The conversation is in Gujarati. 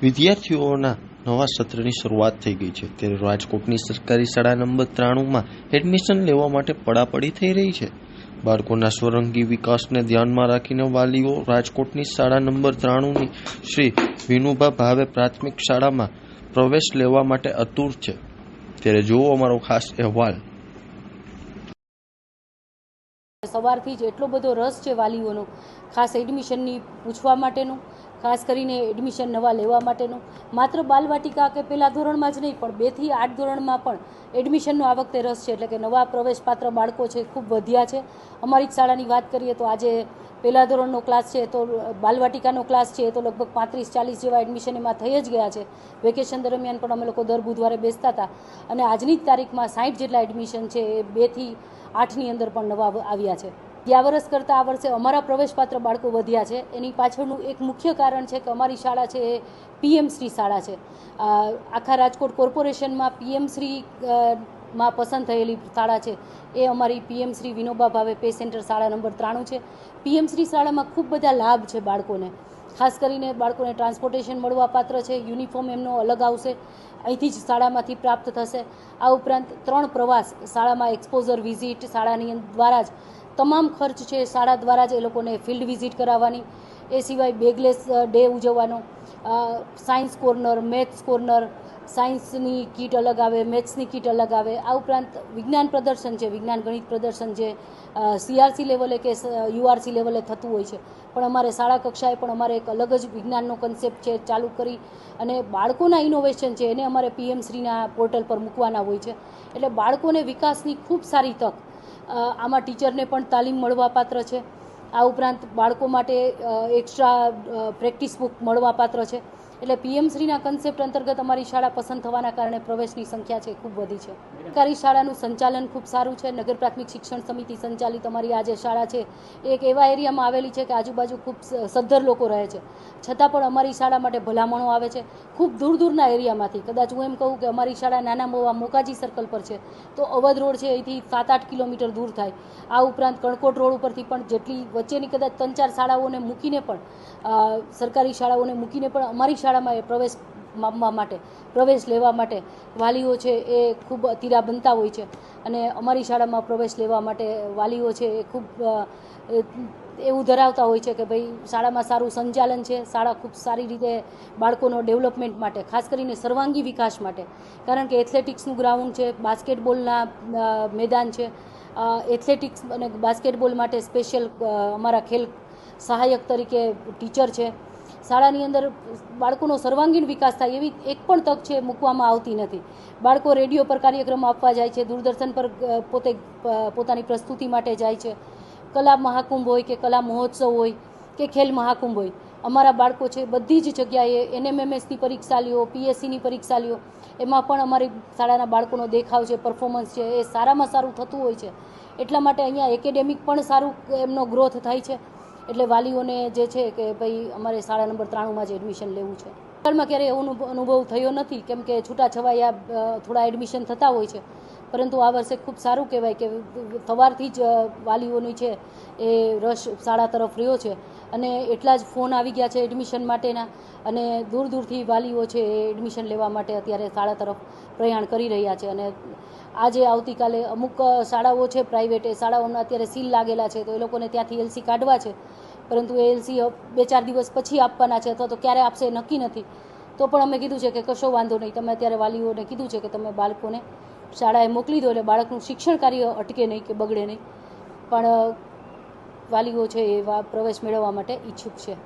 વિદ્યાર્થીઓના નવા સત્રની શરૂઆત થઈ ગઈ છે ત્યારે રાજકોટની સરકારી શાળા નંબર 93માં એડમિશન લેવા માટે પડાપડી થઈ રહી છે। બાળકોના સ્વરંગી વિકાસને ધ્યાનમાં રાખીને વાલીઓ રાજકોટની શાળા નંબર 93ની શ્રી વિનુભા ભાવે પ્રાથમિક શાળામાં પ્રવેશ લેવા માટે આતુર છે। ત્યારે જુઓ અમારો ખાસ અહેવાલ। સવારથી જ એટલો બધો રસ છે વાલીઓનો, ખાસ એડમિશનની પૂછવા માટેનું, ખાસ કરીને એડમિશન નવા લેવા માટેનું। માત્ર બાલવાટિકા કે પહેલા ધોરણમાં જ નહીં, પણ 2 થી 8 ધોરણમાં પણ એડમિશનનો આ વખતે રસ છે, એટલે કે નવા પ્રવેશપાત્ર બાળકો છે ખૂબ વધ્યા છે। અમારી શાળાની વાત કરીએ તો આજે પહેલા ધોરણનો ક્લાસ છે, તો બાલવાટિકાનો ક્લાસ છે, તો લગભગ 35-40 જેવા એડમિશન એમાં થઈ જ ગયા છે। વેકેશન દરમિયાન પણ અમે લોકો દર બુધવારે બેસતા હતા, અને આજની જ તારીખમાં 60 જેટલા એડમિશન છે એ 2 થી 8ની અંદર પણ નવા આવ્યા છે। ગયા વર્ષ કરતાં આ વર્ષે અમારા પ્રવેશપાત્ર બાળકો વધ્યા છે। એની પાછળનું એક મુખ્ય કારણ છે કે અમારી શાળા છે એ પીએમ શ્રી શાળા છે। આખા રાજકોટ કોર્પોરેશનમાં પીએમ શ્રી માં પસંદ થયેલી શાળા છે એ અમારી પીએમ શ્રી વિનોબા ભાવે પે સેન્ટર શાળા નંબર 93 છે। પીએમ શ્રી શાળામાં ખૂબ બધા લાભ છે બાળકોને, ખાસ કરીને બાળકોને ટ્રાન્સપોર્ટેશન મળવાપાત્ર છે, યુનિફોર્મ એમનો અલગ આવશે, અહીંથી જ શાળામાંથી પ્રાપ્ત થશે। આ ઉપરાંત 3 પ્રવાસ, શાળામાં એક્સપોઝર વિઝિટ, શાળાની દ્વારા જ તમામ ખર્ચ છે શાળા દ્વારા જ એ લોકોને ફિલ્ડ વિઝિટ કરાવવાની। એ સિવાય બેગલેસ ડે ઉજવવાનો, સાયન્સ કોર્નર, મેથ્સ કોર્નર, સાયન્સની કીટ અલગ આવે, મેથ્સની કીટ અલગ આવે। આ ઉપરાંત વિજ્ઞાન પ્રદર્શન છે, વિજ્ઞાન ગણિત પ્રદર્શન જે સીઆરસી લેવલે કે યુઆરસી લેવલે થતું હોય છે, પણ અમારે શાળા કક્ષાએ પણ અમારે એક અલગ જ વિજ્ઞાનનો કન્સેપ્ટ છે ચાલુ કરી, અને બાળકોના ઇનોવેશન છે એને અમારે પીએમ શ્રીના પોર્ટલ પર મૂકવાના હોય છે। એટલે બાળકોને વિકાસની ખૂબ સારી તક, આમાં ટીચરને પણ તાલીમ મળવાપાત્ર છે। આ ઉપરાંત બાળકો માટે એક્સ્ટ્રા પ્રેક્ટિસ બુક મળવાપાત્ર છે। એટલે પીએમ શ્રીના કન્સેપ્ટ અંતર્ગત અમારી શાળા પસંદ થવાના કારણે પ્રવેશની સંખ્યા છે ખૂબ વધી છે। સરકારી શાળાનું સંચાલન ખૂબ સારું છે। નગર પ્રાથમિક શિક્ષણ સમિતિ સંચાલિત અમારી આ જે શાળા છે એ એક એવા એરિયામાં આવેલી છે કે આજુબાજુ ખૂબ સદ્ધર લોકો રહે છે, છતાં પણ અમારી શાળા માટે ભલામણો આવે છે ખૂબ દૂર દૂરના એરિયામાંથી। કદાચ હું એમ કહું કે અમારી શાળા નાના મોવા મોકાજી સર્કલ પર છે તો અવધ રોડ છે અહીંથી 7-8 કિલોમીટર દૂર થાય। આ ઉપરાંત કણકોટ રોડ ઉપરથી પણ જેટલી વચ્ચેની કદાચ 3-4 શાળાઓને મૂકીને પણ, સરકારી શાળાઓને મૂકીને પણ અમારી શાળામાં પ્રવેશ માપવા માટે, પ્રવેશ લેવા માટે વાલીઓ છે એ ખૂબ અતીરા બનતા હોય છે, અને અમારી શાળામાં પ્રવેશ લેવા માટે વાલીઓ છે એ ખૂબ એવું ધરાવતા હોય છે કે ભાઈ શાળામાં સારું સંચાલન છે, શાળા ખૂબ સારી રીતે બાળકોનો ડેવલપમેન્ટ માટે, ખાસ કરીને સર્વાંગી વિકાસ માટે, કારણ કે એથ્લેટિક્સનું ગ્રાઉન્ડ છે, બાસ્કેટબોલના મેદાન છે, એથ્લેટિક્સ અને બાસ્કેટબોલ માટે સ્પેશિયલ અમારા ખેલ સહાયક તરીકે ટીચર છે। શાળાની અંદર બાળકોનો સર્વાંગીણ વિકાસ થાય એવી એક પણ તક છે મૂકવામાં આવતી નથી। બાળકો રેડિયો પર કાર્યક્રમો આપવા જાય છે, દૂરદર્શન પર પોતાની પ્રસ્તુતિ માટે જાય છે, કલા મહાકુંભ હોય કે કલા મહોત્સવ હોય કે ખેલ મહાકુંભ હોય, અમારા બાળકો છે બધી જ જગ્યાએ એનએમએમએસની પરીક્ષા લ્યો, પીએસસીની પરીક્ષા લ્યો, એમાં પણ અમારી શાળાના બાળકોનો દેખાવ છે, પરફોર્મન્સ છે એ સારામાં સારું થતું હોય છે। એટલા માટે અહીંયા એકેડેમિક પણ સારું એમનો ગ્રોથ થાય છે। એટલે વાલીઓને જે છે કે ભાઈ અમારે શાળા નંબર 93માં જ એડમિશન લેવું છે। હાલમાં ક્યારેય એવો અનુભવ થયો નથી, કેમ કે છૂટાછવાયા થોડા એડમિશન થતા હોય છે, પરંતુ આ વર્ષે ખૂબ સારું કહેવાય કે સવારથી જ વાલીઓની છે એ રસ શાળા તરફ રહ્યો છે, અને એટલા જ ફોન આવી ગયા છે એડમિશન માટેના, અને દૂર દૂરથી વાલીઓ છે એ એડમિશન લેવા માટે અત્યારે શાળા તરફ પ્રયાણ કરી રહ્યા છે। અને આજે આવતીકાલે અમુક શાળાઓ છે પ્રાઇવેટ, એ શાળાઓના અત્યારે સીલ લાગેલા છે, તો એ લોકોને ત્યાંથી એલસી કાઢવા છે, પરંતુ એ એલસી 2-4 દિવસ પછી આપવાના છે, અથવા તો ક્યારે આપશે નક્કી નથી। તો પણ અમે કીધું છે કે કશો વાંધો નહીં, તમે અત્યારે વાલીઓને કીધું છે કે તમે બાળકોને શાળાએ મોકલી દો, એટલે બાળકનું શિક્ષણ કાર્ય અટકે નહીં કે બગડે નહીં, પણ વાલીઓ છે એ પ્રવેશ મેળવવા માટે ઈચ્છુક છે।